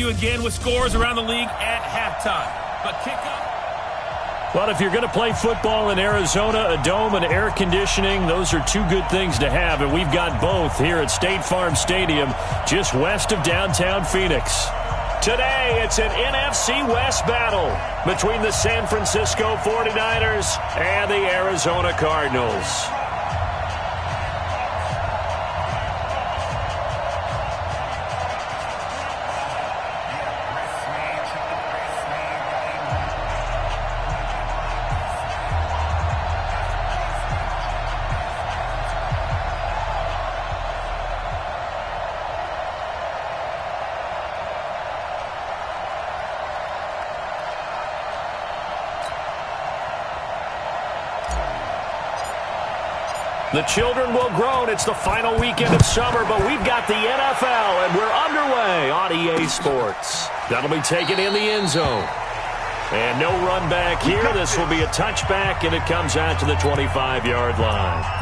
you again with scores around the league at halftime. But kickoff. Well, if you're going to play football in Arizona, a dome and air conditioning, those are two good things to have, and we've got both here at State Farm Stadium, just west of downtown Phoenix. Today, it's an NFC West battle between the San Francisco 49ers and the Arizona Cardinals. The children will groan. It's the final weekend of summer, but we've got the NFL, and we're underway on EA Sports. That'll be taken in the end zone. And no run back here. This will be a touchback, and it comes out to the 25-yard line.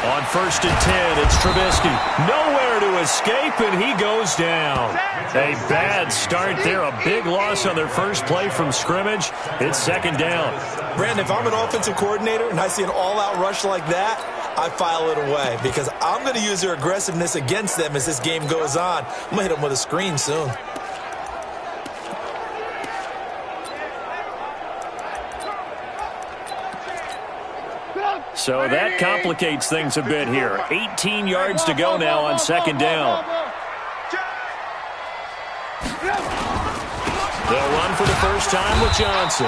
On 1st and 10, it's Trubisky. Nowhere to escape, and he goes down. A bad start there. A big loss on their first play from scrimmage. It's 2nd down. Brandon, if I'm an offensive coordinator and I see an all-out rush like that, I file it away because I'm going to use their aggressiveness against them as this game goes on. I'm going to hit them with a screen soon. So that complicates things a bit here. 18 yards to go now on 2nd down. They'll run for the first time with Johnson.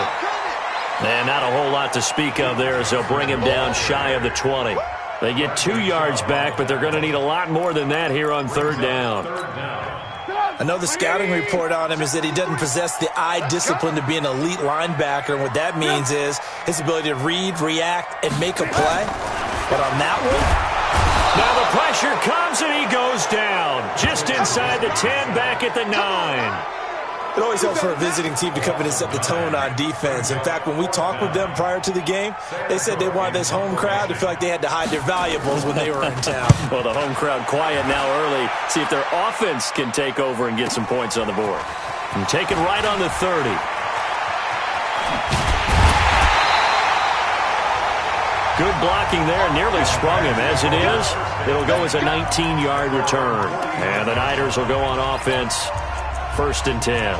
And not a whole lot to speak of there as they'll bring him down shy of the 20. They get 2 yards back, but they're going to need a lot more than that here on 3rd down. I know the scouting report on him is that he doesn't possess the eye discipline to be an elite linebacker. And what that means is his ability to read, react, and make a play. But on that one, now the pressure comes and he goes down. Just inside the 10, back at the 9. It always helps for a visiting team to come in and set the tone on defense. In fact, when we talked with them prior to the game, they said they wanted this home crowd to feel like they had to hide their valuables when they were in town. Well, the home crowd quiet now early. See if their offense can take over and get some points on the board. And taken right on the 30. Good blocking there, nearly sprung him. As it is, it'll go as a 19-yard return. And the Niners will go on offense. 1st and 10.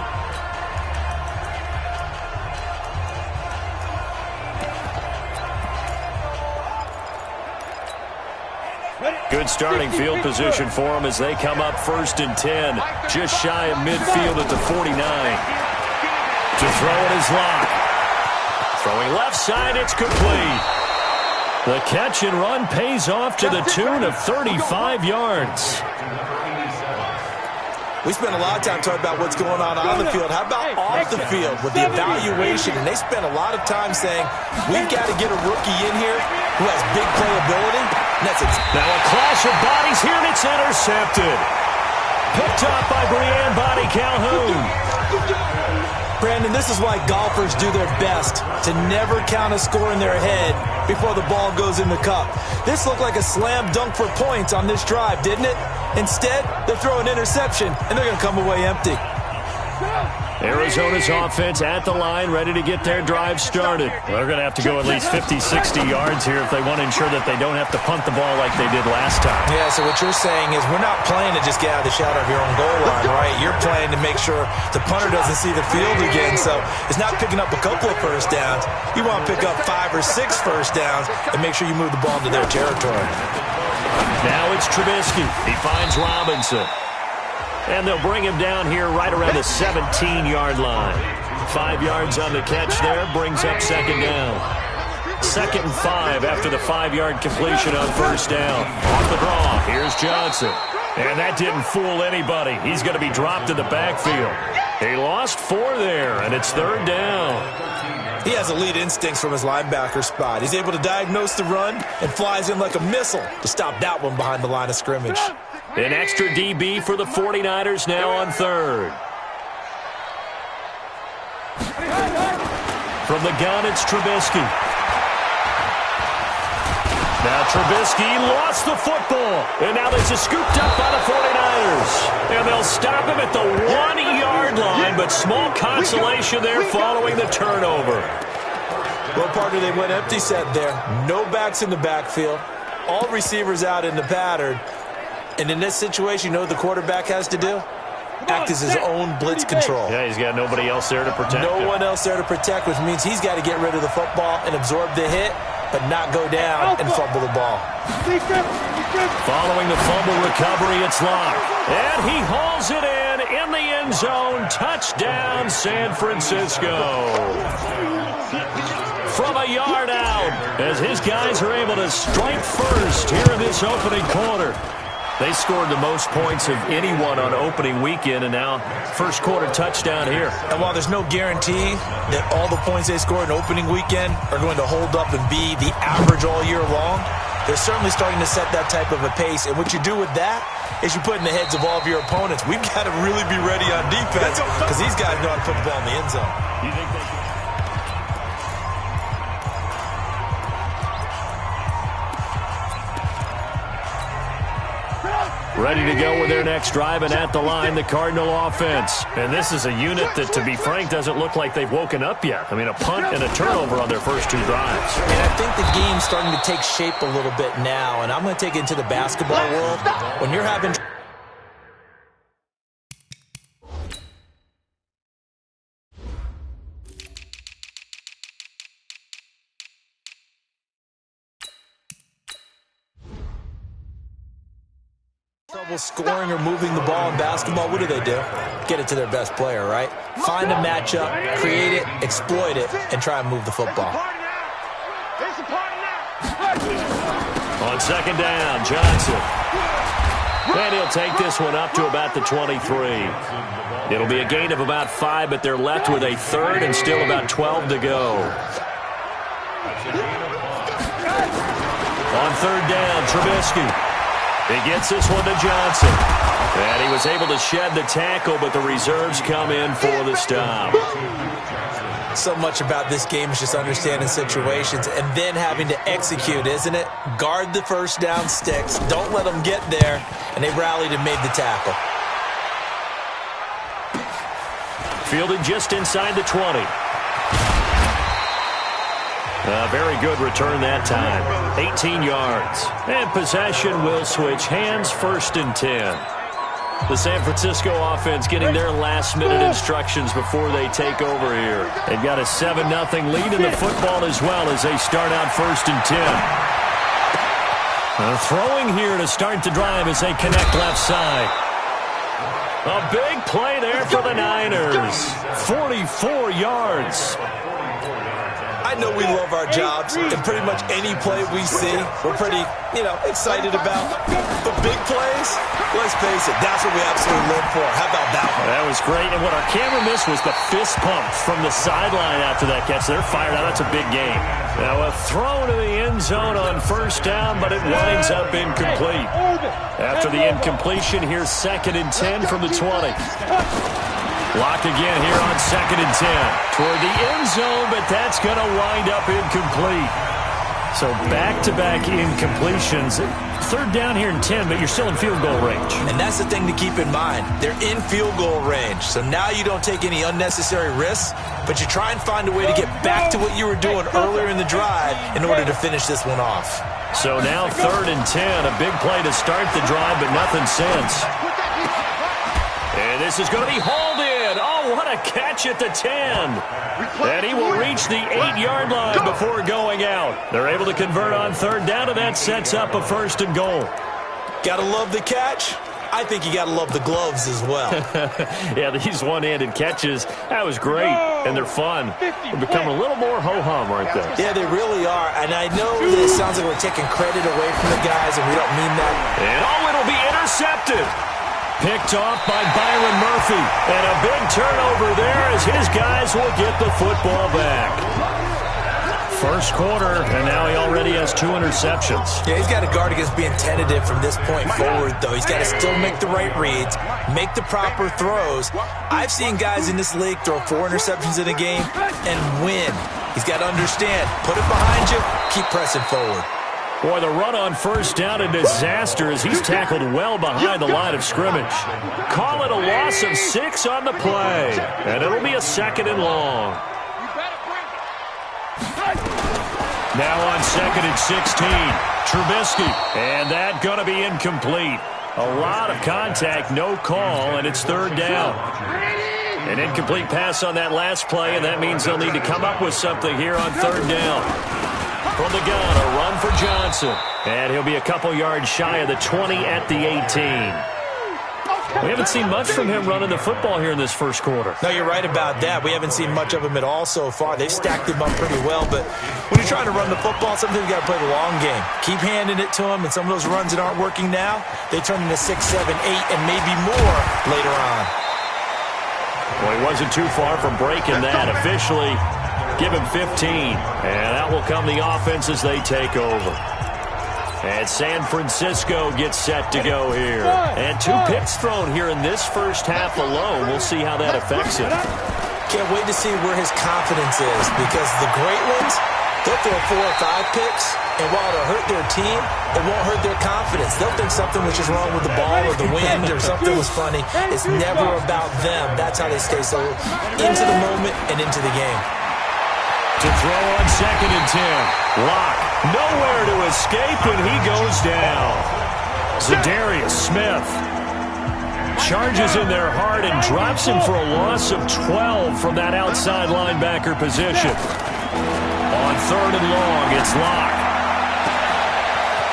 Good starting field position for them as they come up 1st and 10. Just shy of midfield at the 49. To throw it is Locke. Throwing left side, it's complete. The catch and run pays off to the tune of 35 yards. We spent a lot of time talking about what's going on the field. How about off the field with the evaluation? And they spent a lot of time saying, we've got to get a rookie in here who has big playability. And that's it. Now a clash of bodies here, and it's intercepted. Picked up by Brianne Body Calhoun. Brandon, this is why golfers do their best to never count a score in their head before the ball goes in the cup. This looked like a slam dunk for points on this drive, didn't it? Instead, they're throwing interception, and they're going to come away empty. Arizona's offense at the line, ready to get their drive started. They're going to have to go at least 50, 60 yards here if they want to ensure that they don't have to punt the ball like they did last time. Yeah, so what you're saying is we're not playing to just get out of the shadow of your own goal line, right? You're playing to make sure the punter doesn't see the field again. So it's not picking up a couple of first downs. You want to pick up 5 or 6 first downs and make sure you move the ball into their territory. Now it's Trubisky. He finds Robinson. And they'll bring him down here right around the 17-yard line. 5 yards on the catch there, brings up 2nd down. 2nd and 5 after the 5-yard completion on 1st down. Off the draw, here's Johnson. And that didn't fool anybody. He's going to be dropped in the backfield. He lost 4 there, and it's 3rd down. He has elite instincts from his linebacker spot. He's able to diagnose the run and flies in like a missile to stop that one behind the line of scrimmage. An extra DB for the 49ers now on third. From the gun, it's Trubisky. Now Trubisky lost the football, and now this is scooped up by the 49ers. And they'll stop him at the 1-yard line, but small consolation there following the turnover. Well, partner, they went empty set there. No backs in the backfield. All receivers out in the pattern. And in this situation, you know what the quarterback has to do? Act as his own blitz control. Yeah, he's got nobody else there to protect him. No one else there to protect, which means he's got to get rid of the football and absorb the hit, but not go down and fumble the ball. Following the fumble recovery, it's locked. And he hauls it in the end zone. Touchdown, San Francisco. From a yard out, as his guys are able to strike first here in this opening quarter. They scored the most points of anyone on opening weekend, and now first quarter touchdown here. And while there's no guarantee that all the points they score in opening weekend are going to hold up and be the average all year long, they're certainly starting to set that type of a pace. And what you do with that is you put in the heads of all of your opponents, we've got to really be ready on defense because these guys know how to put the ball in the end zone. You think they can? Ready to go with their next drive, and at the line, the Cardinal offense. And this is a unit that, to be frank, doesn't look like they've woken up yet. I mean, a punt and a turnover on their first two drives. And I think the game's starting to take shape a little bit now, and I'm going to take it into the basketball world. When you're having trouble scoring or moving the ball in basketball, what do? Get it to their best player, right? Find a matchup, create it, exploit it, and try and move the football. On second down, Johnson. And he'll take this one up to about the 23. It'll be a gain of about 5, but they're left with a third and still about 12 to go. On third down, Trubisky. He gets this one to Johnson. And he was able to shed the tackle, but the reserves come in for the stop. So much about this game is just understanding situations and then having to execute, isn't it? Guard the first down sticks. Don't let them get there. And they rallied and made the tackle. Fielded just inside the 20. A very good return that time. 18 yards. And possession will switch hands, first and 10. The San Francisco offense getting their last-minute instructions before they take over here. They've got a 7-0 lead in the football as well as they start out first and 10. Throwing here to start the drive as they connect left side. A big play there for the Niners. 44 yards. I know we love our jobs, and pretty much any play we see, we're pretty, excited about. But big plays, let's face it, that's what we absolutely live for. How about that one? That was great, and what our camera missed was the fist pump from the sideline after that catch. They're fired out. That's a big game. Now a throw to the end zone on first down, but it winds up incomplete. After the incompletion, here's second and 10 from the 20. Locked again here on second and 10. Toward the end zone, but that's going to wind up incomplete. So back-to-back incompletions. Third down here in 10, but you're still in field goal range. And that's the thing to keep in mind. They're in field goal range. So now you don't take any unnecessary risks, but you try and find a way to get back to what you were doing earlier in the drive in order to finish this one off. So now third and 10. A big play to start the drive, but nothing since. And this is going to be hauled in. Oh, what a catch at the 10. And he will reach the 8-yard line before going out. They're able to convert on third down, and that sets up a first and goal. Got to love the catch. I think you got to love the gloves as well. Yeah, these one-handed catches, that was great, and they're fun. They're becoming a little more ho-hum, aren't they? Yeah, they really are. And I know this sounds like we're taking credit away from the guys, and we don't mean that. And it'll be intercepted. Picked off by Byron Murphy. And a big turnover there as his guys will get the football back. First quarter, and now he already has 2 interceptions. Yeah, he's got to guard against being tentative from this point forward, though. He's got to still make the right reads, make the proper throws. I've seen guys in this league throw 4 interceptions in a game and win. He's got to understand, put it behind you, keep pressing forward. Boy, the run on first down a disaster as he's tackled well behind the line of scrimmage. Call it a loss of 6 on the play, and it'll be a 2nd and long. Now on 2nd and 16, Trubisky, and that going to be incomplete. A lot of contact, no call, and it's 3rd down. An incomplete pass on that last play, and that means they'll need to come up with something here on 3rd down. From the gun, a run for Johnson. And he'll be a couple yards shy of the 20 at the 18. We haven't seen much from him running the football here in this first quarter. No, you're right about that. We haven't seen much of him at all so far. They've stacked him up pretty well, but when you're trying to run the football, sometimes you got to play the long game. Keep handing it to him, and some of those runs that aren't working now, they turn into 6, 7, 8, and maybe more later on. Well, he wasn't too far from breaking that. Officially, give him 15, and that will come the offense as they take over. And San Francisco gets set to go here. And 2 picks thrown here in this first half alone. We'll see how that affects him. Can't wait to see where his confidence is, because the great ones, they'll throw 4 or 5 picks, and while it'll hurt their team, it won't hurt their confidence. They'll think something was just wrong with the ball or the wind or something was funny. It's never about them. That's how they stay so into the moment and into the game. To throw on 2nd and 10. Lock. Nowhere to escape, and he goes down. Zadarius Smith charges in there hard and drops him for a loss of 12 from that outside linebacker position. On 3rd and long, it's Lock.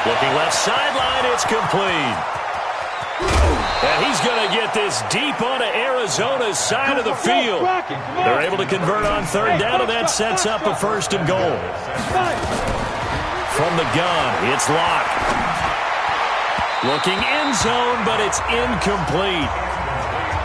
Looking left sideline, it's complete. And he's going to get this deep onto Arizona's side of the field. They're able to convert on 3rd down, and that sets up a 1st and goal. From the gun, it's Lock. Looking end zone, but it's incomplete.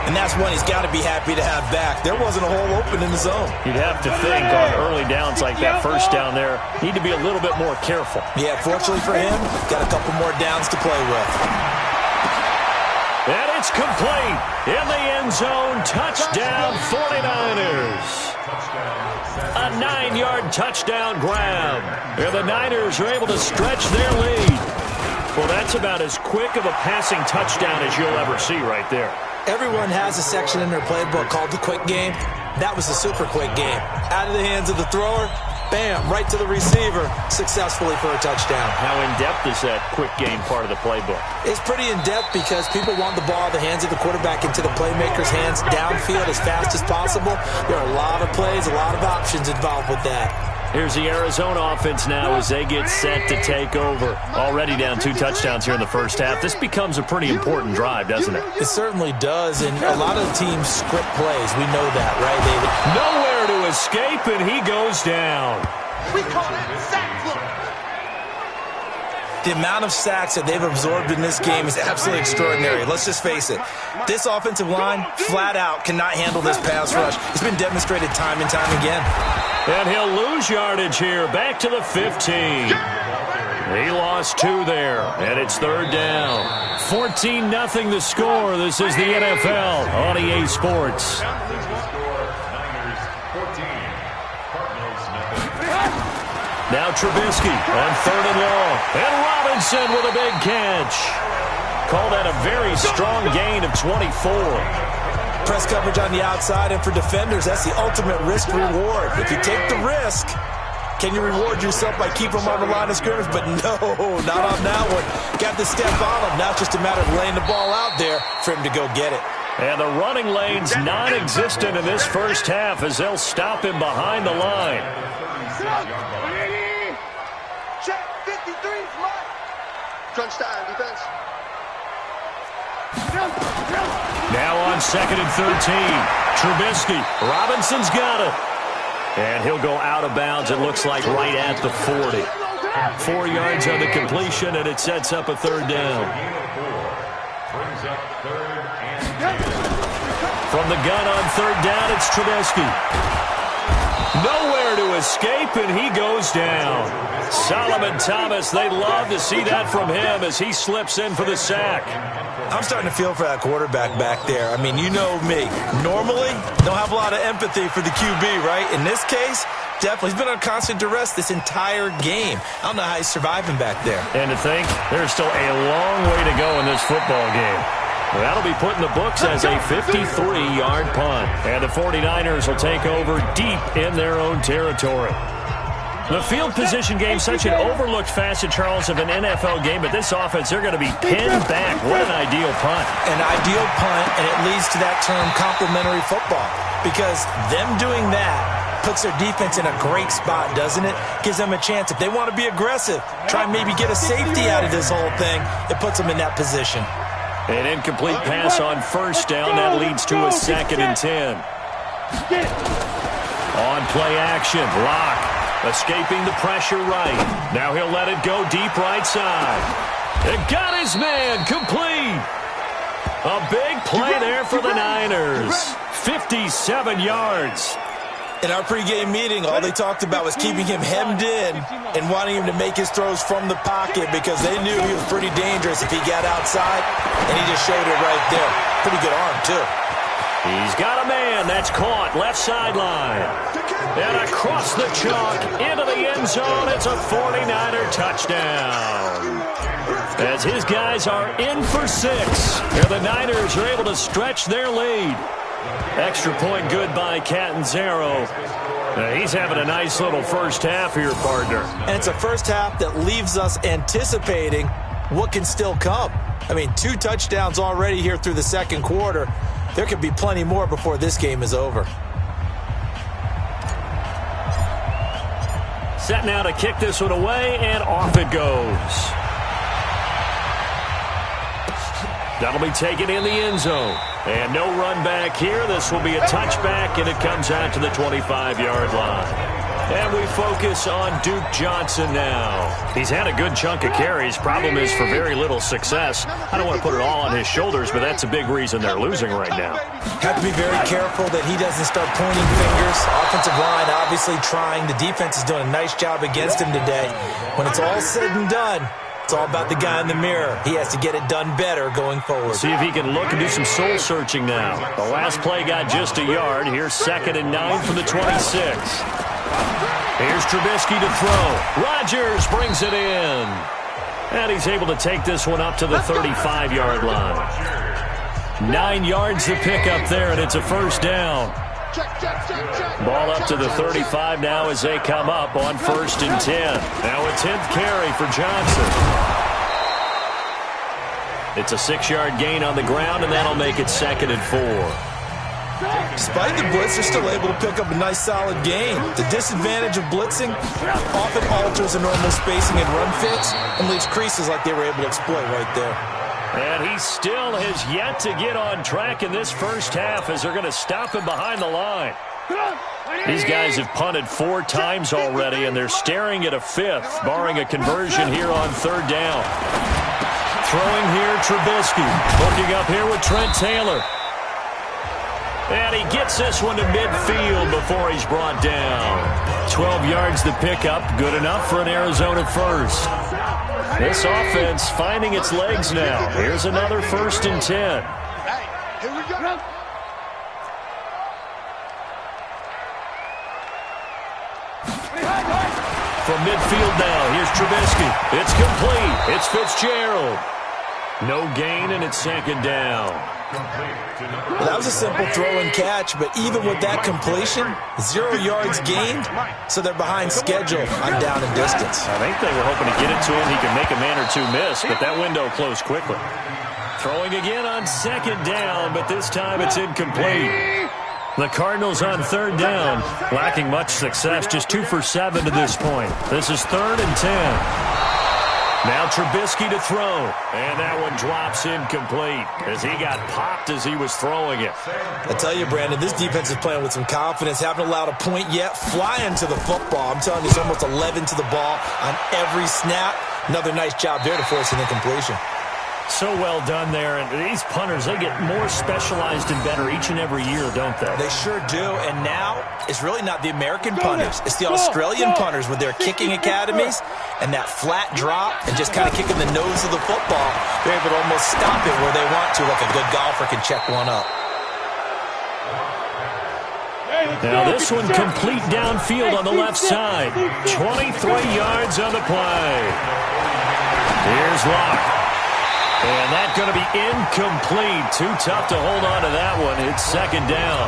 And that's one he's got to be happy to have back. There wasn't a hole open in the zone. You'd have to think on early downs like that, 1st down there, need to be a little bit more careful. Yeah, fortunately for him, got a couple more downs to play with. And it's complete. In the end zone, touchdown 49ers. A 9-yard touchdown grab. And the Niners are able to stretch their lead. Well, that's about as quick of a passing touchdown as you'll ever see right there. Everyone has a section in their playbook called the quick game. That was the super quick game. Out of the hands of the thrower, bam, right to the receiver, successfully for a touchdown. How in-depth is that quick game part of the playbook? It's pretty in-depth because people want the ball out of the hands of the quarterback into the playmaker's hands downfield as fast as possible. There are a lot of plays, a lot of options involved with that. Here's the Arizona offense now as they get set to take over. Already down 2 touchdowns here in the first half. This becomes a pretty important drive, doesn't it? It certainly does, and a lot of the teams script plays. We know that, right, David? Nowhere to escape, and he goes down. We call it sack flip. The amount of sacks that they've absorbed in this game is absolutely extraordinary. Let's just face it. This offensive line, flat out, cannot handle this pass rush. It's been demonstrated time and time again. And he'll lose yardage here, back to the 15. He lost 2 there, and it's 3rd down. 14-0 the score. This is the NFL on EA Sports. Now Trubisky on 3rd and long. And Robinson with a big catch. Call that a very strong gain of 24. Press coverage on the outside, and for defenders, that's the ultimate risk-reward. If you take the risk, can you reward yourself by keeping them on the line of scrimmage? But no, not on that one. Got the step on him. Now it's just a matter of laying the ball out there for him to go get it. And the running lane's non-existent in this first half as they'll stop him behind the line. Check 53 flat. Crunch time, defense. Now on 2nd and 13. Trubisky. Robinson's got it. And he'll go out of bounds, it looks like, right at the 40. 4 yards on the completion, and it sets up a 3rd down. From the gun on 3rd down, it's Trubisky. Nowhere to escape, and he goes down. Solomon Thomas, they'd love to see that from him as he slips in for the sack. I'm starting to feel for that quarterback back there. I mean, you know me. Normally, don't have a lot of empathy for the QB, right? In this case, definitely. He's been on constant duress this entire game. I don't know how he's surviving back there. And to think, there's still a long way to go in this football game. Well, that'll be put in the books as a 53-yard punt. And the 49ers will take over deep in their own territory. The field position game, such an overlooked facet, Charles, of an NFL game, but this offense, they're going to be pinned back. What an ideal punt. An ideal punt, and it leads to that term complementary football, because them doing that puts their defense in a great spot, doesn't it? Gives them a chance. If they want to be aggressive, try and maybe get a safety out of this whole thing, it puts them in that position. An incomplete pass on first down. That leads to a 2nd and 10. On play action, Lock. Escaping the pressure right. Now he'll let it go deep right side. It got his man complete. A big play there for the Niners. 57 yards. In our pregame meeting, all they talked about was keeping him hemmed in and wanting him to make his throws from the pocket because they knew he was pretty dangerous if he got outside, and he just showed it right there. Pretty good arm, too. He's got a man that's caught left sideline. And across the chalk into the end zone, it's a 49er touchdown. As his guys are in for 6, and the Niners are able to stretch their lead. Extra point good by Catanzaro. He's having a nice little first half here, partner. And it's a first half that leaves us anticipating what can still come. I mean, 2 touchdowns already here through the second quarter. There could be plenty more before this game is over. Set now to kick this one away, and off it goes. That'll be taken in the end zone. And no run back here. This will be a touchback, and it comes out to the 25-yard line. And we focus on Duke Johnson now. He's had a good chunk of carries. Problem is for very little success. I don't want to put it all on his shoulders, but that's a big reason they're losing right now. Have to be very careful that he doesn't start pointing fingers. Offensive line obviously trying. The defense is doing a nice job against him today. When it's all said and done, it's all about the guy in the mirror. He has to get it done better going forward. See if he can look and do some soul searching now. The last play got just a yard. Here's 2nd and 9 from the 26. Here's Trubisky to throw. Rodgers brings it in. And he's able to take this one up to the 35-yard line. 9 yards to pick up there, and it's a first down. Ball up to the 35 now as they come up on 1st and 10. Now a 10th carry for Johnson. It's a 6-yard gain on the ground, and that'll make it 2nd and 4. Despite the blitz, they're still able to pick up a nice solid gain. The disadvantage of blitzing often alters the normal spacing and run fits and leaves creases like they were able to exploit right there. And he still has yet to get on track in this first half as they're going to stop him behind the line. These guys have punted 4 times already, and they're staring at a 5th, barring a conversion here on 3rd down. Throwing here, Trubisky. Hooking up here with Trent Taylor. And he gets this one to midfield before he's brought down. 12 yards to pick up. Good enough for an Arizona first. This offense finding its legs now. Here's another 1st and 10. Hey, here we go. From midfield now, here's Trubisky. It's complete. It's Fitzgerald. No gain, and it's 2nd down. Well, that was a simple throw and catch, but even with that completion, 0 yards gained, so they're behind schedule on down and distance. I think they were hoping to get it to him. He could make a man or 2 miss, but that window closed quickly. Throwing again on 2nd down, but this time it's incomplete. The Cardinals on 3rd down, lacking much success, just 2 for 7 to this point. This is 3rd and 10. Now Trubisky to throw, and that one drops incomplete as he got popped as he was throwing it. I tell you, Brandon, this defense is playing with some confidence. Haven't allowed a point yet. Flying to the football. I'm telling you, it's almost 11 to the ball on every snap. Another nice job there to force an incompletion. So well done there. And these punters, they get more specialized and better each and every year, don't they? They sure do. And now it's really not the American punters. It's the Australian punters with their kicking academies and that flat drop and just kind of kicking the nose of the football. They're able to almost stop it where they want to, like a good golfer can check one up. Now this one complete downfield on the left side. 23 yards on the play. Here's Locke. And that's going to be incomplete. Too tough to hold on to that one. It's second down.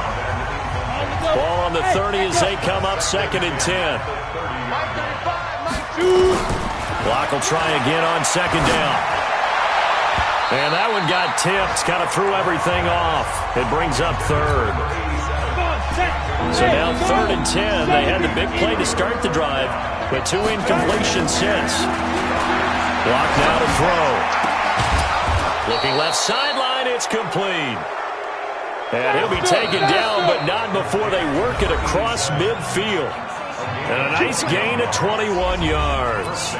Ball on the 30 as they come up 2nd and 10. Locke will try again on 2nd down. And that one got tipped. Kind of threw everything off. It brings up 3rd. So now 3rd and 10. They had the big play to start the drive, but 2 incompletions since. Locke now to throw. Looking left sideline, it's complete. And he'll be taken down, but not before they work it across midfield. And a nice gain of 21 yards.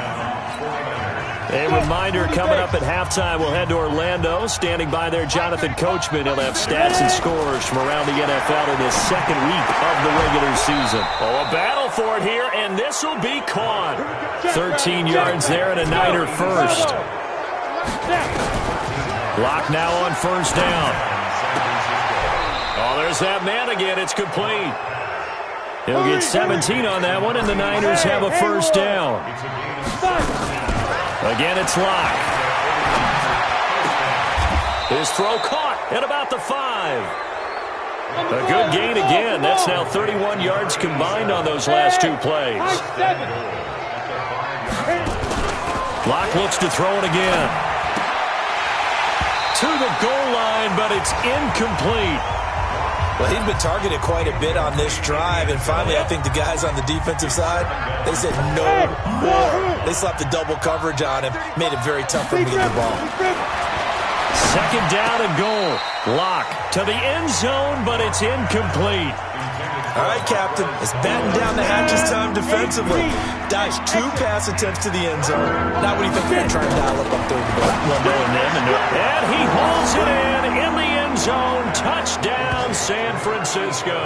A reminder coming up at halftime, we'll head to Orlando. Standing by there, Jonathan Coachman. He'll have stats and scores from around the NFL in this 2nd week of the regular season. Oh, a battle for it here, and this will be caught. 13 yards there and a Niner first. Locke now on 1st down. Oh, there's that man again. It's complete. He'll get 17 on that one, and the Niners have a 1st down. Again, it's Locke. His throw caught at about the 5. A good gain again. That's now 31 yards combined on those last 2 plays. Locke looks to throw it again. To the goal line, but it's incomplete. Well, he's been targeted quite a bit on this drive, and finally I think the guys on the defensive side, they said no more. They slapped the double coverage on him, made it very tough for him to get the ball. 2nd down and goal. Locke to the end zone, but it's incomplete. All right, Captain, it's batten down the hatches time defensively. Dodged 2 pass attempts to the end zone. Now what do you think they're going to try and dial up on 3rd and goal? And he hauls it in the end zone. Touchdown, San Francisco.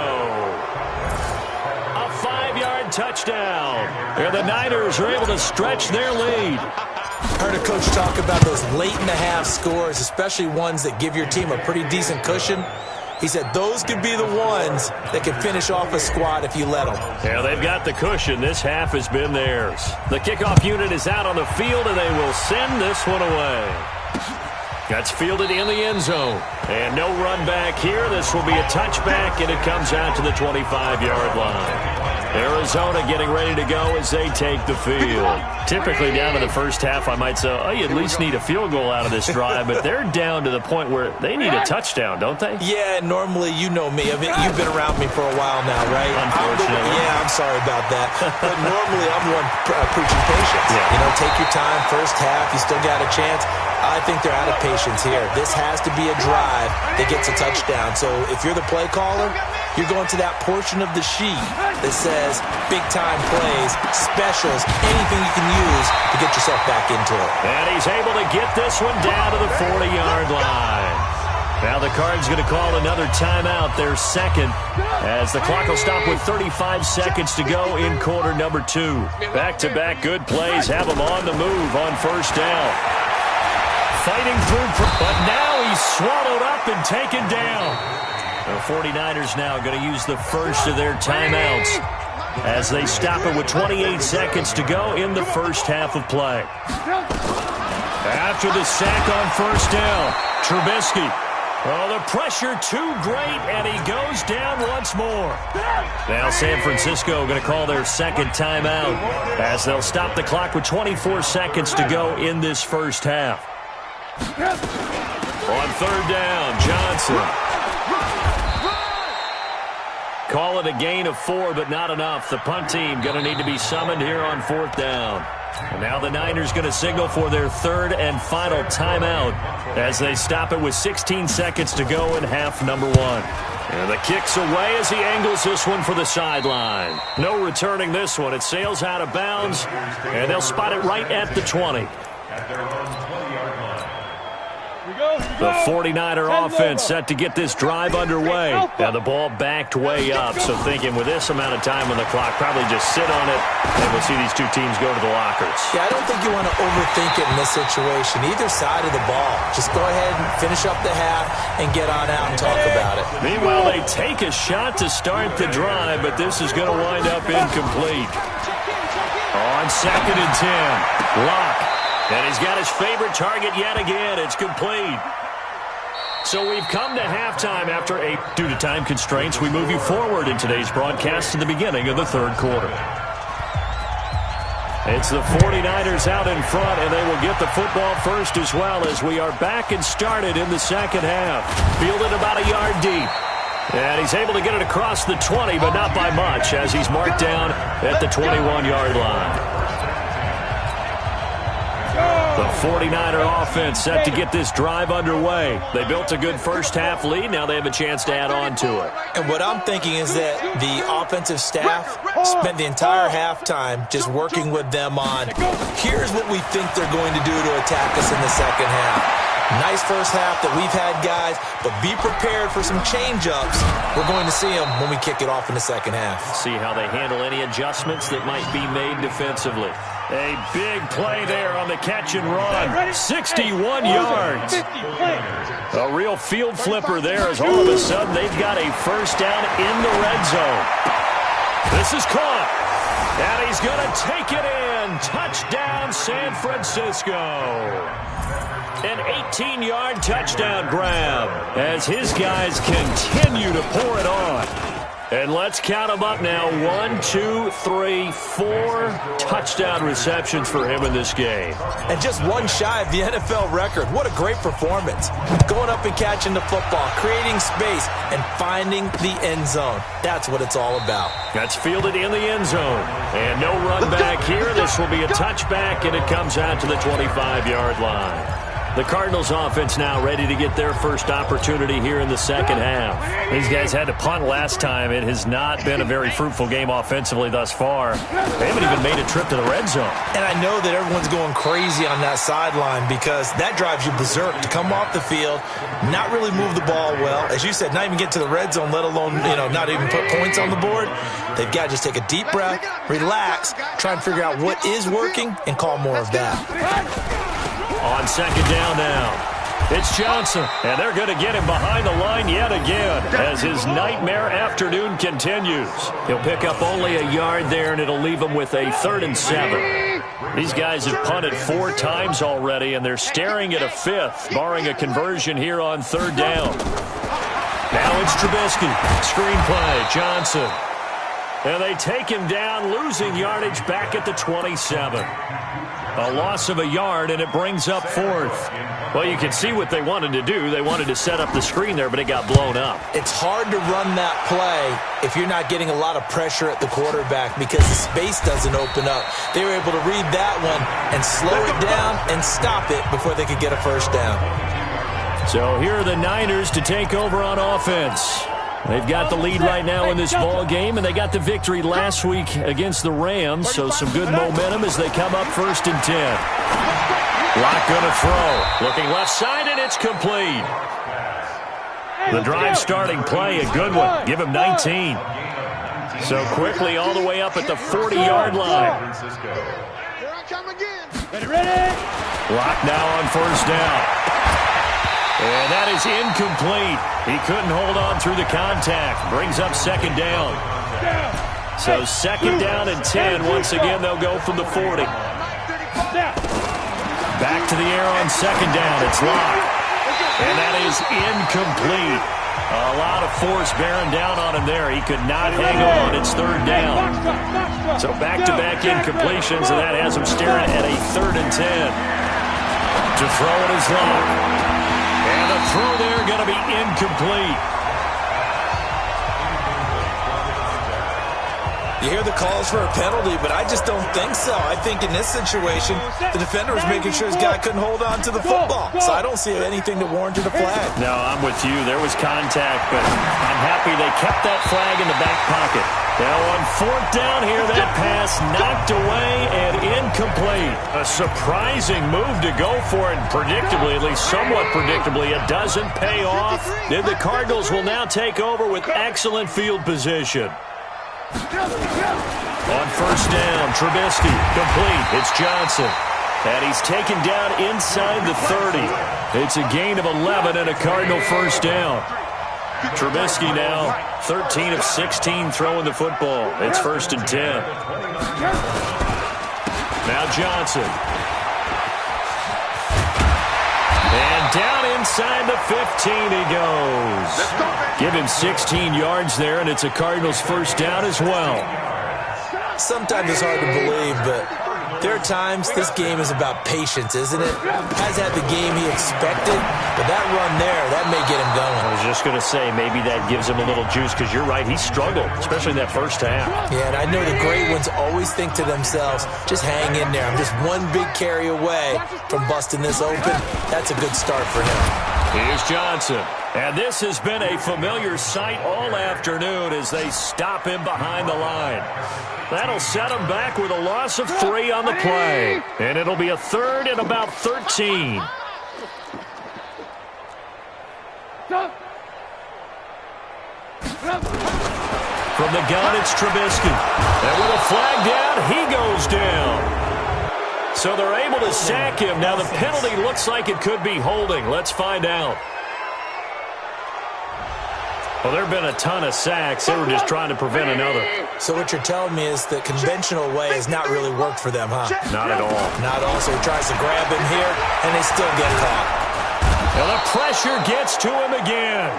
A 5-yard touchdown. And the Niners are able to stretch their lead. I heard a coach talk about those late-in-the-half scores, especially ones that give your team a pretty decent cushion. He said those could be the ones that can finish off a squad if you let them. Yeah, they've got the cushion. This half has been theirs. The kickoff unit is out on the field, and they will send this one away. That's fielded in the end zone. And no run back here. This will be a touchback, and it comes out to the 25-yard line. Arizona getting ready to go as they take the field. Typically down to the first half, I might say, oh, you at least need a field goal out of this drive, but they're down to the point where they need a touchdown, don't they? Yeah, normally, you know me. I mean, you've been around me for a while now, right? Unfortunately. I'm sorry about that. But normally, I'm one preaching patience. Yeah. You know, take your time, first half, you still got a chance. I think they're out of patience here. This has to be a drive that gets a touchdown. So if you're the play caller, you're going to that portion of the sheet that says big-time plays, specials, anything you can use to get yourself back into it. And he's able to get this one down to the 40-yard line. Now the Cards going to call another timeout, their 2nd, as the clock will stop with 35 seconds to go in quarter number 2. Back-to-back good plays have them on the move on 1st down. Fighting through, but now he's swallowed up and taken down. The 49ers now going to use the first of their timeouts as they stop it with 28 seconds to go in the first half of play. After the sack on 1st down, Trubisky. Oh, the pressure too great, and he goes down once more. Now San Francisco going to call their 2nd timeout as they'll stop the clock with 24 seconds to go in this first half. On 3rd down, Johnson. Call it a gain of 4, but not enough. The punt team going to need to be summoned here on 4th down. And now the Niners going to signal for their 3rd and final timeout as they stop it with 16 seconds to go in half number 1. And the kick's away as he angles this one for the sideline. No returning this one. It sails out of bounds, and they'll spot it right at the 20. The 49er offense set to get this drive underway. Now the ball backed way up, so thinking with this amount of time on the clock, probably just sit on it, and we'll see these two teams go to the lockers. Yeah, I don't think you want to overthink it in this situation. Either side of the ball. Just go ahead and finish up the half and get on out and talk about it. Meanwhile, they take a shot to start the drive, but this is going to wind up incomplete. On 2nd and 10, Locke. And he's got his favorite target yet again. It's complete. So we've come to halftime after due to time constraints, we move you forward in today's broadcast to the beginning of the third quarter. It's the 49ers out in front, and they will get the football first as well as we are back and started in the second half. Fielded about a yard deep. And he's able to get it across the 20, but not by much, as he's marked down at the 21-yard line. The 49er offense set to get this drive underway. They built a good first-half lead. Now they have a chance to add on to it. And what I'm thinking is that the offensive staff spent the entire halftime just working with them on, here's what we think they're going to do to attack us in the second half. Nice first half that we've had, guys, but be prepared for some change-ups. We're going to see them when we kick it off in the second half. See how they handle any adjustments that might be made defensively. A big play there on the catch and run. 61 yards. A real field flipper there as all of a sudden they've got a first down in the red zone. This is caught. And he's going to take it in. Touchdown, San Francisco. An 18-yard touchdown grab as his guys continue to pour it on. And let's count them up now. 1, 2, 3, 4 touchdown receptions for him in this game. And just one shy of the NFL record. What a great performance. Going up and catching the football, creating space, and finding the end zone. That's what it's all about. That's fielded in the end zone. And no run back here. This will be a touchback, and it comes out to the 25-yard line. The Cardinals offense now ready to get their first opportunity here in the second half. These guys had to punt last time. It has not been a very fruitful game offensively thus far. They haven't even made a trip to the red zone. And I know that everyone's going crazy on that sideline because that drives you berserk to come off the field, not really move the ball well. As you said, not even get to the red zone, let alone, not even put points on the board. They've got to just take a deep breath, relax, try and figure out what is working, and call more of that. On second down now, it's Johnson, and they're going to get him behind the line yet again as his nightmare afternoon continues. He'll pick up only a yard there, and it'll leave him with a 3rd and 7. These guys have punted 4 times already, and they're staring at a 5th, barring a conversion here on 3rd down. Now it's Trubisky. Screen play, Johnson. And they take him down, losing yardage back at the 27. A loss of a yard, and it brings up 4th. Well, you can see what they wanted to do. They wanted to set up the screen there, but it got blown up. It's hard to run that play if you're not getting a lot of pressure at the quarterback because the space doesn't open up. They were able to read that one and slow it down and stop it before they could get a first down. So here are the Niners to take over on offense. They've got the lead right now in this ball game, and they got the victory last week against the Rams, so some good momentum as they come up 1st and 10. Locke going to throw. Looking left side, and it's complete. The drive starting play, a good one. Give him 19. So quickly all the way up at the 40-yard line. Here I come again. Locke now on 1st down. And that is incomplete. He couldn't hold on through the contact. Brings up 2nd down. So 2nd down and 10. Once again, they'll go from the 40. Back to the air on 2nd down. It's Locke. And that is incomplete. A lot of force bearing down on him there. He could not hang on. It's 3rd down. So back-to-back incompletions, and that has him staring at a 3rd and 10. To throw it is Locke. And the throw there going to be incomplete. You hear the calls for a penalty, but I just don't think so. I think in this situation, the defender was making sure his guy couldn't hold on to the football. So I don't see anything that warranted a flag. No, I'm with you. There was contact, but I'm happy they kept that flag in the back pocket. Now on 4th down here, that pass knocked away and incomplete. A surprising move to go for it, and predictably, at least somewhat predictably, it doesn't pay off. Then the Cardinals will now take over with excellent field position. On 1st down, Trubisky, complete. It's Johnson. And he's taken down inside the 30. It's a gain of 11 and a Cardinal 1st down. Trubisky now 13 of 16 throwing the football. It's 1st and 10. Now Johnson. And down inside the 15 he goes. Give him 16 yards there, and it's a Cardinals 1st down as well. Sometimes it's hard to believe, but there are times this game is about patience, isn't it? Has had the game he expected, but that run there, that may get him going. I was just going to say, maybe that gives him a little juice, because you're right, he struggled, especially in that 1st half. Yeah, and I know the great ones always think to themselves, just hang in there. I'm just one big carry away from busting this open. That's a good start for him. Here's Johnson. And this has been a familiar sight all afternoon as they stop him behind the line. That'll set him back with a loss of 3 on the play. And it'll be a 3rd and about 13. From the gun, it's Trubisky. And with a flag down, he goes down. So they're able to sack him. Now the penalty looks like it could be holding. Let's find out. Well, there have been a ton of sacks. They were just trying to prevent another. So what you're telling me is the conventional way has not really worked for them, huh? Not at all. Not all. So he tries to grab him here, and they still get caught. And the pressure gets to him again.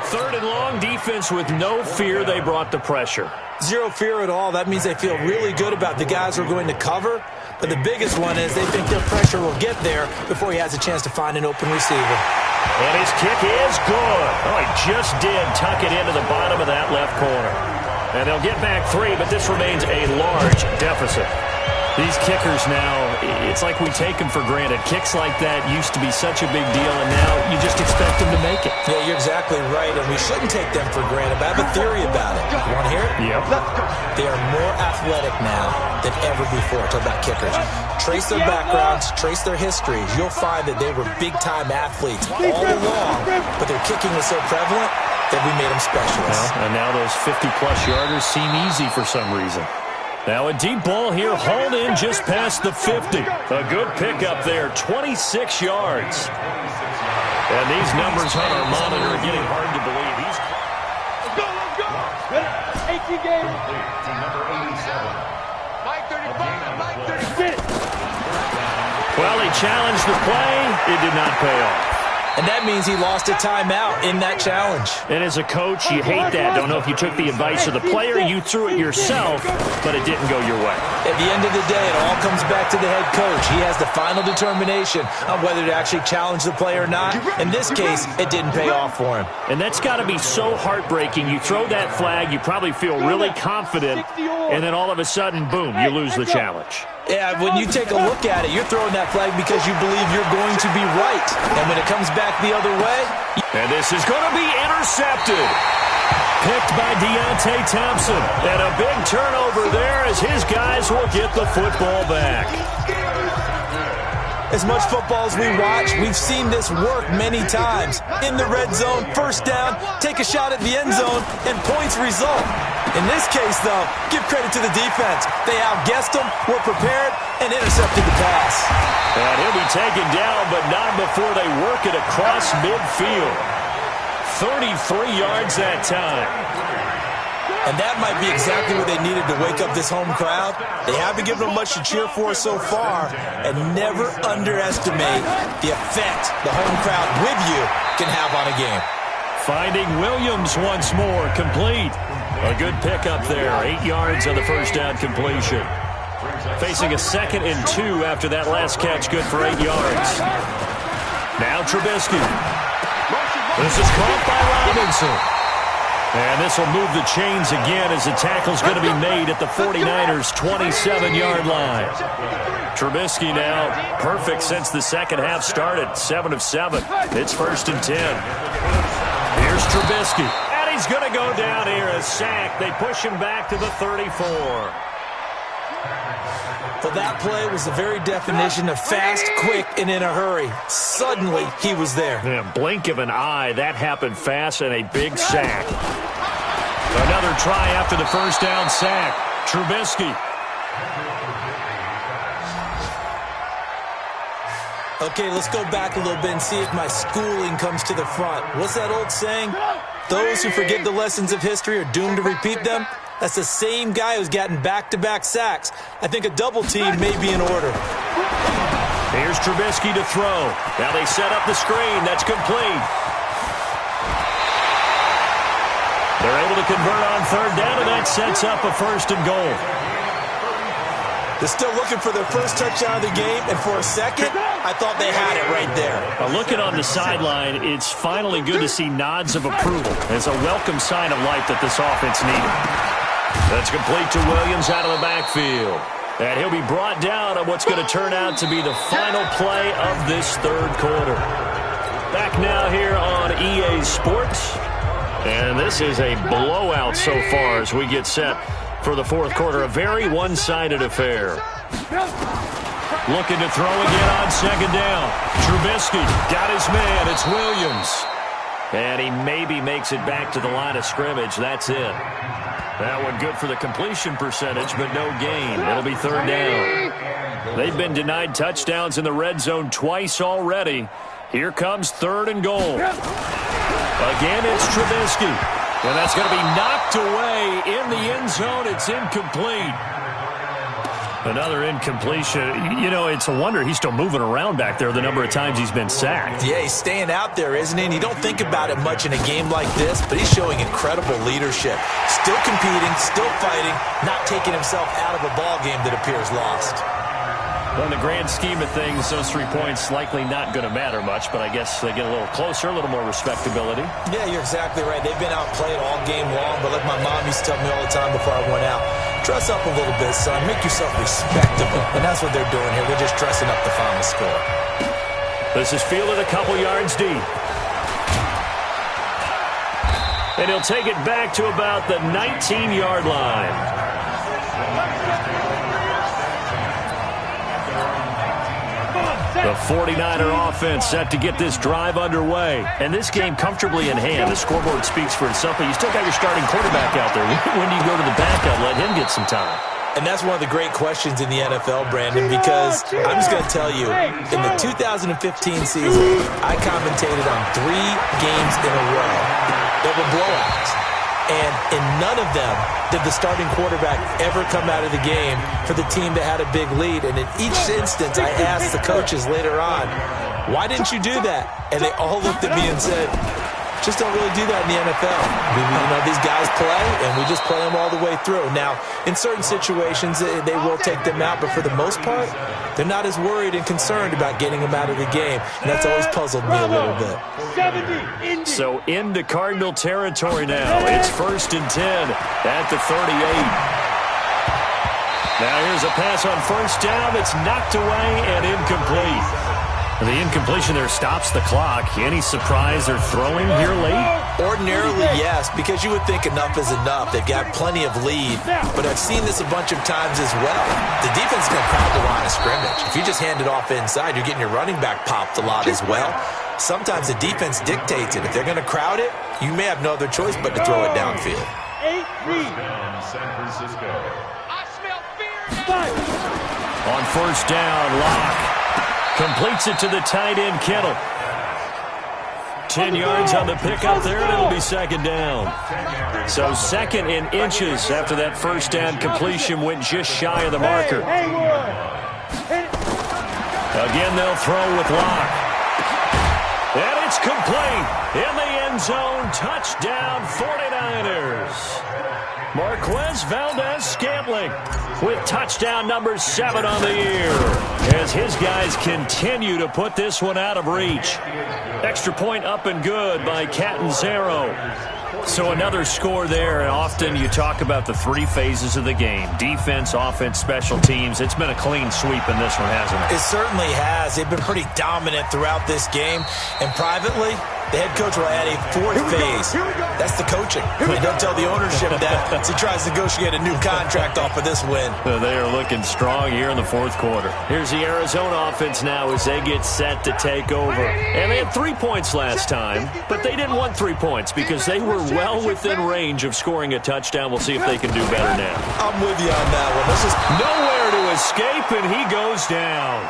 Third and long, defense with no fear. They brought the pressure. Zero fear at all. That means they feel really good about the guys who are going to cover. But the biggest one is they think their pressure will get there before he has a chance to find an open receiver. And his kick is good. Oh, he just did tuck it into the bottom of that left corner. And they'll get back 3, but this remains a large deficit. These kickers now, it's like we take them for granted. Kicks like that used to be such a big deal, and now you just expect them to make it. Yeah, you're exactly right, and we shouldn't take them for granted. But I have a theory about it. You want to hear it? Yep. They are more athletic now than ever before. Talk about kickers. Trace their backgrounds, trace their histories. You'll find that they were big-time athletes all along, but their kicking was so prevalent that we made them specialists. Well, and now those 50-plus yarders seem easy for some reason. Now a deep ball here, hauled in just past the 50. A good pickup there, 26 yards. And these numbers on our monitor are getting hard to believe. Let's go! 18 games. Number 87. Mike 35, Mike 36. Well, he challenged the play. It did not pay off. And that means he lost a timeout in that challenge. And as a coach, you hate that. Don't know if you took the advice of the player, you threw it yourself, but it didn't go your way. At the end of the day, it all comes back to the head coach. He has the final determination on whether to actually challenge the play or not. In this case, it didn't pay off for him. And that's got to be so heartbreaking. You throw that flag, you probably feel really confident, and then all of a sudden, boom, you lose the challenge. Yeah, when you take a look at it, you're throwing that flag because you believe you're going to be right. And when it comes back the other way... And this is going to be intercepted. Picked by Deontay Thompson. And a big turnover there as his guys will get the football back. As much football as we watch, we've seen this work many times. In the red zone, first down, take a shot at the end zone, and points result. In this case, though, give credit to the defense. They outguessed them, were prepared, and intercepted the pass. And he'll be taken down, but not before they work it across midfield. 33 yards that time. And that might be exactly what they needed to wake up this home crowd. They haven't given them much to cheer for so far, and never underestimate the effect the home crowd with you can have on a game. Finding Williams once more, complete. A good pickup there, 8 yards on the first down completion. Facing a 2nd and 2 after that last catch, good for 8 yards. Now Trubisky. This is caught by Robinson. And this will move the chains again as the tackle's going to be made at the 49ers' 27-yard line. Trubisky now perfect since the second half started. 7 of 7. It's 1st and 10. Here's Trubisky. And he's going to go down here. A sack. They push him back to the 34. Well, that play was the very definition of fast, quick, and in a hurry. Suddenly, he was there. Yeah, blink of an eye. That happened fast and a big sack. Another try after the first down sack. Trubisky. Okay, let's go back a little bit and see if my schooling comes to the front. What's that old saying? Those who forget the lessons of history are doomed to repeat them. That's the same guy who's gotten back-to-back sacks. I think a double team may be in order. Here's Trubisky to throw. Now they set up the screen. That's complete. They're able to convert on 3rd down, and that sets up a 1st and goal. They're still looking for their first touchdown of the game, and for a second, I thought they had it right there. Looking on the sideline, it's finally good to see nods of approval. It's a welcome sign of life that this offense needed. That's complete to Williams out of the backfield. And he'll be brought down on what's going to turn out to be the final play of this 3rd quarter. Back now here on EA Sports. And this is a blowout so far as we get set for the 4th quarter. A very one-sided affair. Looking to throw again on 2nd down. Trubisky got his man. It's Williams. And he maybe makes it back to the line of scrimmage. That's it. That one good for the completion percentage, but no gain. It'll be 3rd down. They've been denied touchdowns in the red zone twice already. Here comes 3rd and goal. Again, it's Trubisky. And that's going to be knocked away in the end zone. It's incomplete. Another incompletion. You know, it's a wonder he's still moving around back there the number of times he's been sacked. Yeah, he's staying out there, isn't he? And you don't think about it much in a game like this, but he's showing incredible leadership. Still competing, still fighting, not taking himself out of a ball game that appears lost. Well, in the grand scheme of things, those 3 points likely not going to matter much, but I guess they get a little closer, a little more respectability. Yeah, you're exactly right. They've been outplayed all game long, but like my mom used to tell me all the time before I went out, dress up a little bit, son. Make yourself respectable. And that's what they're doing here. They're just dressing up the final score. This is fielded a couple yards deep. And he'll take it back to about the 19-yard line. The 49er offense set to get this drive underway. And this game comfortably in hand. The scoreboard speaks for itself, but you still got your starting quarterback out there. When do you go to the backup, let him get some time? And that's one of the great questions in the NFL, Brandon, because I'm just going to tell you, in the 2015 season, I commentated on 3 games in a row that were blowouts. And in none of them did the starting quarterback ever come out of the game for the team that had a big lead. And in each instance, I asked the coaches later on, why didn't you do that? And they all looked at me and said, just don't really do that in the NFL. You know, these guys play, and we just play them all the way through. Now, in certain situations, they will take them out, but for the most part, they're not as worried and concerned about getting them out of the game. And that's always puzzled me a little bit. So into Cardinal territory now. It's 1st and 10 at the 38. Now here's a pass on 1st down. It's knocked away and incomplete. The incompletion there stops the clock. Any surprise they're throwing here late? Ordinarily, yes, because you would think enough is enough. They've got plenty of lead, but I've seen this a bunch of times as well. The defense is going to crowd the line of scrimmage. If you just hand it off inside, you're getting your running back popped a lot as well. Sometimes the defense dictates it. If they're going to crowd it, you may have no other choice but to throw it downfield. San Francisco. I smell fear now. On 1st down, Locke completes it to the tight end, Kittle. 10 yards on the pickup there, and it'll be 2nd down. So 2nd in inches after that 1st down completion went just shy of the marker. Again, they'll throw with Locke. And it's complete. In the end zone, touchdown 49ers. Marquez Valdez-Scantling with touchdown number 7 on the year as his guys continue to put this one out of reach. Extra point up and good by Catanzaro. So another score there, and often you talk about the three phases of the game. Defense, offense, special teams. It's been a clean sweep in this one, hasn't it? It certainly has. They've been pretty dominant throughout this game. And privately, the head coach will add a fourth phase. That's the coaching. And don't tell the ownership that as he tries to negotiate a new contract off of this win. They are looking strong here in the fourth quarter. Here's the Arizona offense now as they get set to take over. And they had 3 points last time, but they didn't want 3 points because they were well within range of scoring a touchdown. We'll see if they can do better now. I'm with you on that one. This is nowhere to escape, and he goes down.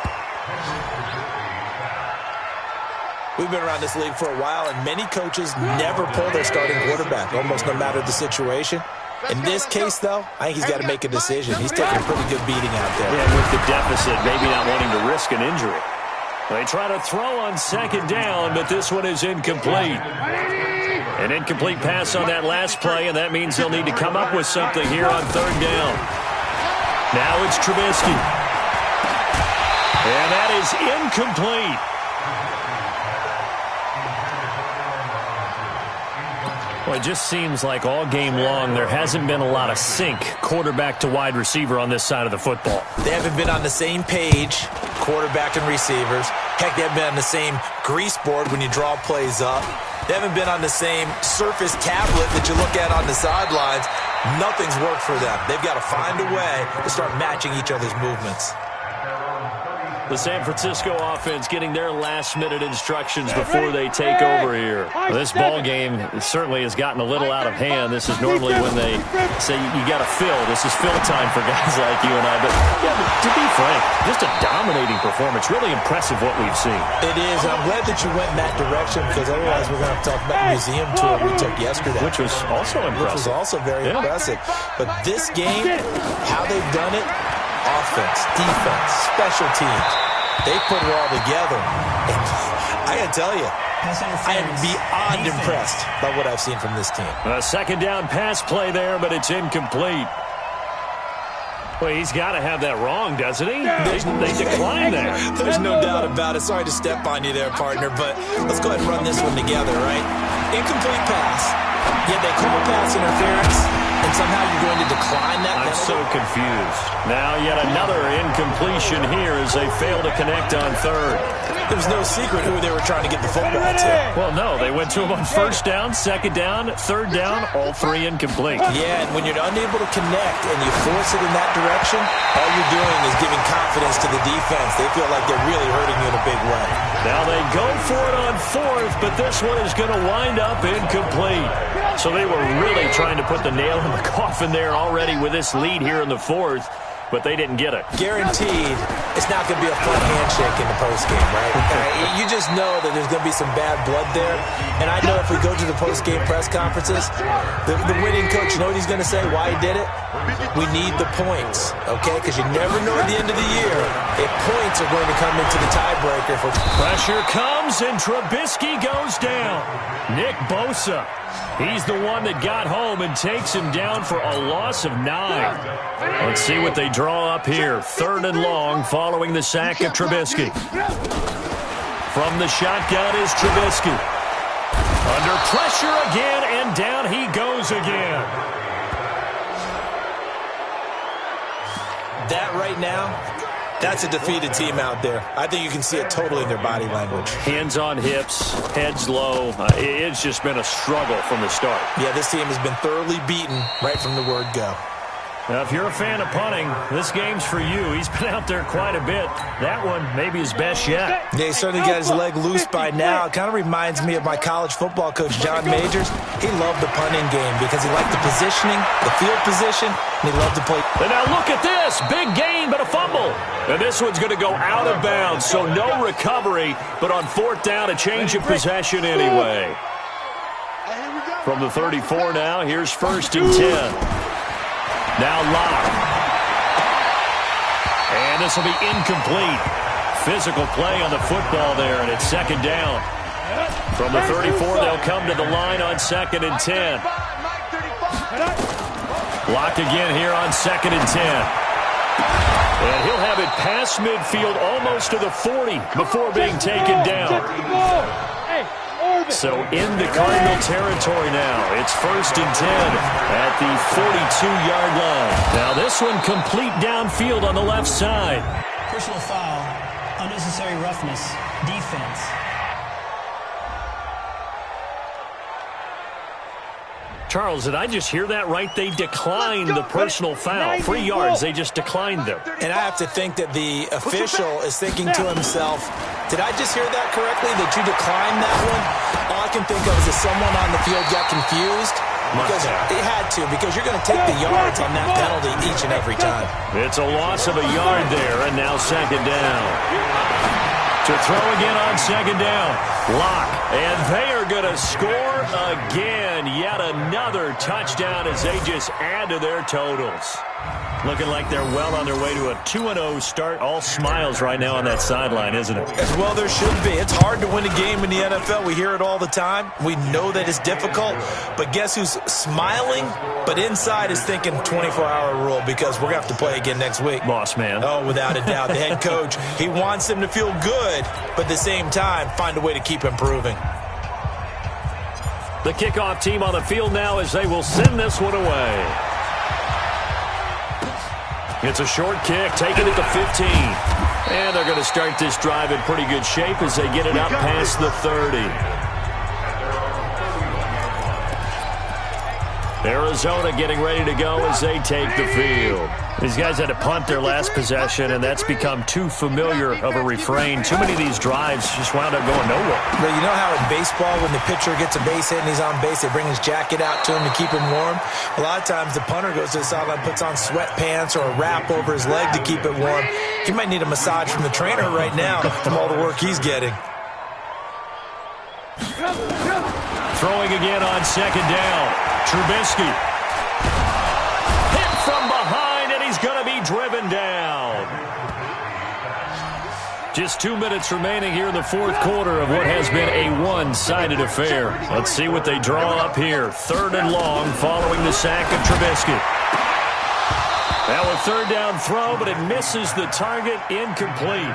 We've been around this league for a while, and many coaches never pull their starting quarterback, almost no matter the situation. In this case, though, I think he's got to make a decision. He's taking a pretty good beating out there. Yeah, with the deficit, maybe not wanting to risk an injury. They try to throw on second down, but this one is incomplete. An incomplete pass on that last play, and that means they'll need to come up with something here on third down. Now it's Trubisky. And that is incomplete. Well, it just seems like all game long there hasn't been a lot of sync quarterback to wide receiver on this side of the football. They haven't been on the same page, quarterback and receivers. Heck, they haven't been on the same grease board when you draw plays up. They haven't been on the same surface tablet that you look at on the sidelines. Nothing's worked for them. They've got to find a way to start matching each other's movements. The San Francisco offense getting their last-minute instructions before they take over here. This ball game certainly has gotten a little out of hand. This is normally when they say you got to fill. This is fill time for guys like you and I. But, yeah, to be frank, just a dominating performance. Really impressive what we've seen. It is. I'm glad that you went in that direction because otherwise we're going to have to talk about the museum tour we took yesterday. Which was also impressive. Which was also very impressive. But this game, how they've done it, offense, defense, special teams. They put it all together. And I got to tell you, I am beyond impressed by what I've seen from this team. A second down pass play there, but it's incomplete. Well, he's got to have that wrong, doesn't he? They declined that. There's no doubt about it. Sorry to step on you there, partner, but let's go ahead and run this one together, right? Incomplete pass. Yet they call pass interference, and somehow you're going to decline that penalty? I'm so confused. Now yet another incompletion here as they fail to connect on third. There was no secret who they were trying to get the football to. Well, no. They went to him on first down, second down, third down, all three incomplete. Yeah, and when you're unable to connect and you force it in that direction, all you're doing is giving confidence to the defense. They feel like they're really hurting you in a big way. Now they go for it on fourth, but this one is going to wind up incomplete. So they were really trying to put the nail in the coffin there already with this lead here in the fourth, but they didn't get it. Guaranteed, it's not going to be a fun handshake in the postgame, right? You just know that there's going to be some bad blood there. And I know if we go to the postgame press conferences, the winning coach, you know what he's going to say, why he did it? We need the points, okay? Because you never know at the end of the year if points are going to come into the tiebreaker. Pressure comes, and Trubisky goes down. Nick Bosa, he's the one that got home and takes him down for a loss of 9. Let's see what they draw up here. Third and long following the sack of Trubisky. From the shotgun is Trubisky. Under pressure again, and down he goes again. That right now, that's a defeated team out there. I think you can see it totally in their body language. Hands on hips, heads low. It's just been a struggle from the start. Yeah, this team has been thoroughly beaten right from the word go. Now, if you're a fan of punting, this game's for you. He's been out there quite a bit. That one, maybe his best yet. Yeah, he certainly got his leg loose by now. It kind of reminds me of my college football coach, John Majors. He loved the punting game because he liked the positioning, the field position, and he loved to play. And now look at this. Big gain, but a fumble. And this one's going to go out of bounds, so no recovery, but on fourth down, a change of possession anyway. From the 34 now, here's first and 10. Now Locke. And this will be incomplete. Physical play on the football there, and it's second down. From the 34, they'll come to the line on second and 10. Locke again here on second and 10. And he'll have it past midfield almost to the 40 before being taken down. So in the Cardinal territory now. It's 1st and 10 at the 42-yard line. Now this one complete downfield on the left side. Personal foul, unnecessary roughness, defense. Charles, did I just hear that right? They declined the personal foul. 3 yards, they just declined them. And I have to think that the official is thinking to himself, did I just hear that correctly, that you declined that one? All I can think of is that someone on the field got confused. Because it had to, because you're going to take the yards on that penalty each and every time. It's a loss of a yard there, and now 2nd down. To throw again on 2nd down. Lock, and they are going to score again. Yet another touchdown as they just add to their totals. Looking like they're well on their way to a 2-0 start. All smiles right now on that sideline, isn't it? As well there should be. It's hard to win a game in the NFL. We hear it all the time. We know that it's difficult. But guess who's smiling? But inside is thinking 24-hour rule because we're going to have to play again next week. Boss man. Oh, without a doubt. The head coach, he wants them to feel good, but at the same time, find a way to keep improving. The kickoff team on the field now as they will send this one away. It's a short kick, taking it to 15. And they're going to start this drive in pretty good shape as they get it up past the 30. Arizona getting ready to go as they take the field. These guys had to punt their last possession, and that's become too familiar of a refrain. Too many of these drives just wound up going nowhere. But you know how in baseball, when the pitcher gets a base hit and he's on base, they bring his jacket out to him to keep him warm? A lot of times the punter goes to the sideline, puts on sweatpants or a wrap over his leg to keep it warm. He might need a massage from the trainer right now from all the work he's getting. Throwing again on 2nd down. Trubisky. Hit from behind, and he's going to be driven down. Just 2 minutes remaining here in the 4th quarter of what has been a one-sided affair. Let's see what they draw up here. 3rd and long following the sack of Trubisky. Now a 3rd down throw, but it misses the target, incomplete.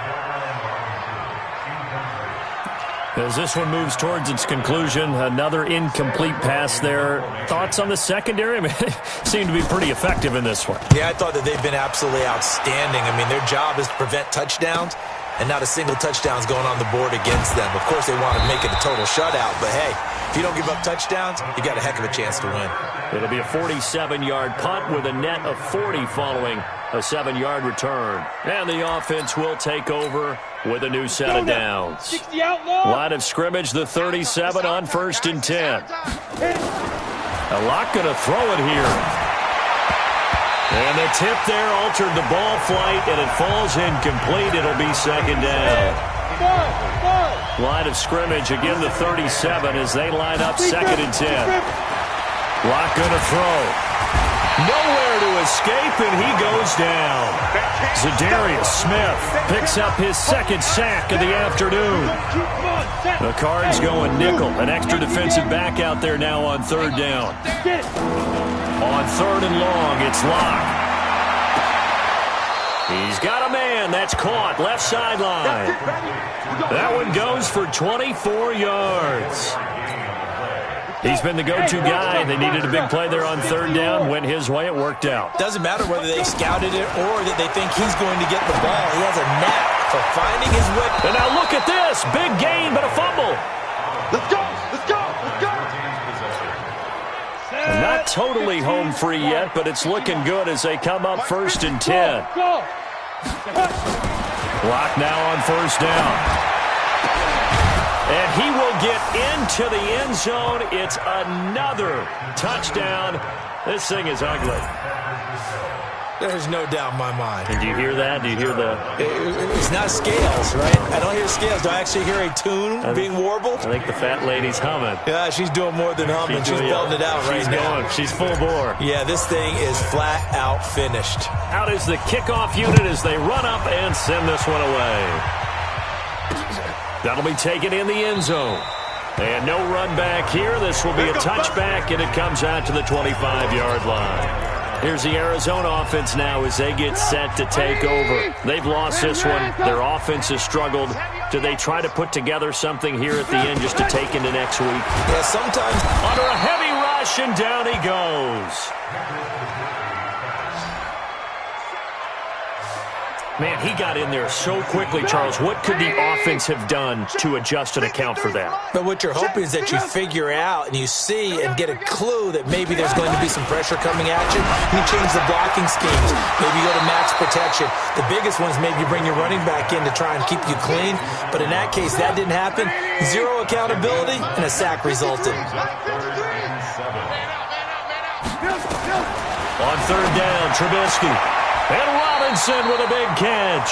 As this one moves towards its conclusion, another incomplete pass there. Thoughts on the secondary? I mean, they seem to be pretty effective in this one. Yeah, I thought that they've been absolutely outstanding. I mean, their job is to prevent touchdowns, and not a single touchdown is going on the board against them. Of course, they want to make it a total shutout, but hey, if you don't give up touchdowns, you got a heck of a chance to win. It'll be a 47-yard punt with a net of 40 following a 7-yard return. And the offense will take over with a new set of downs. Line of scrimmage, the 37 on 1st and 10. A lot going to throw it here. And the tip there altered the ball flight, and it falls incomplete. It'll be 2nd down. Line of scrimmage, again the 37 as they line up 2nd and 10. Lock going to throw. Nowhere to escape, and he goes down. Zadarius Smith picks up his 2nd sack of the afternoon. The Cards going nickel. An extra defensive back out there now on 3rd down. On 3rd and long, it's Lock. He's got a man. That's caught. Left sideline. That one goes for 24 yards. He's been the go-to guy. They needed a big play there on 3rd down. Went his way. It worked out. Doesn't matter whether they scouted it or that they think he's going to get the ball. He has a knack for finding his way. And now look at this. Big gain, but a fumble. Let's go. Let's go. Let's go. Not totally home free yet, but it's looking good as they come up 1st and 10. Lock now on 1st down. And he will get into the end zone. It's another touchdown. This thing is ugly. There's no doubt in my mind. And do you hear that? Do you hear the... It's not scales, right? I don't hear scales. Do I actually hear a tune being warbled? I think the fat lady's humming. Yeah, she's doing more than humming. She's belting it out right now. She's full bore. Yeah, this thing is flat out finished. Out is the kickoff unit as they run up and send this one away. That'll be taken in the end zone. And no run back here. This will be a touchback, and it comes out to the 25-yard line. Here's the Arizona offense now as they get set to take over. They've lost this one. Their offense has struggled. Do they try to put together something here at the end just to take into next week? Yeah, sometimes. Under a heavy rush, and down he goes. Man, he got in there so quickly, Charles. What could the offense have done to adjust and account for that? But what you're hoping is that you figure out and you see and get a clue that maybe there's going to be some pressure coming at you. You change the blocking schemes. Maybe you go to max protection. The biggest one is maybe you bring your running back in to try and keep you clean. But in that case, that didn't happen. Zero accountability, and a sack resulted. On third down, Trubisky. And Robinson with a big catch.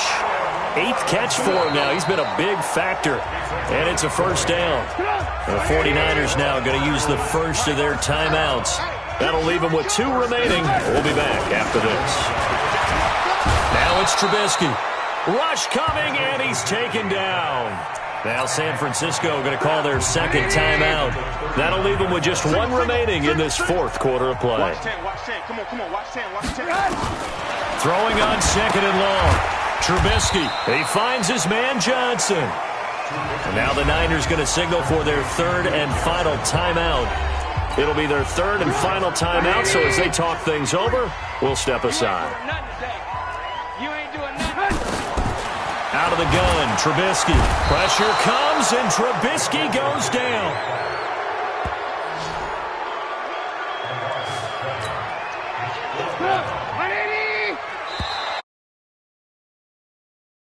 8th catch for him now. He's been a big factor. And it's a first down. The 49ers now going to use the first of their timeouts. That'll leave them with 2 remaining. We'll be back after this. Now it's Trubisky. Rush coming, and he's taken down. Now San Francisco going to call their second timeout. That'll leave them with just 1 remaining in this 4th quarter of play. Watch 10, watch 10. Come on, watch 10, watch 10. Throwing on second and long. Trubisky, he finds his man Johnson. And now the Niners going to signal for their 3rd and final timeout. It'll be their 3rd and final timeout, so as they talk things over, we'll step aside. Out of the gun, Trubisky. Pressure comes, and Trubisky goes down.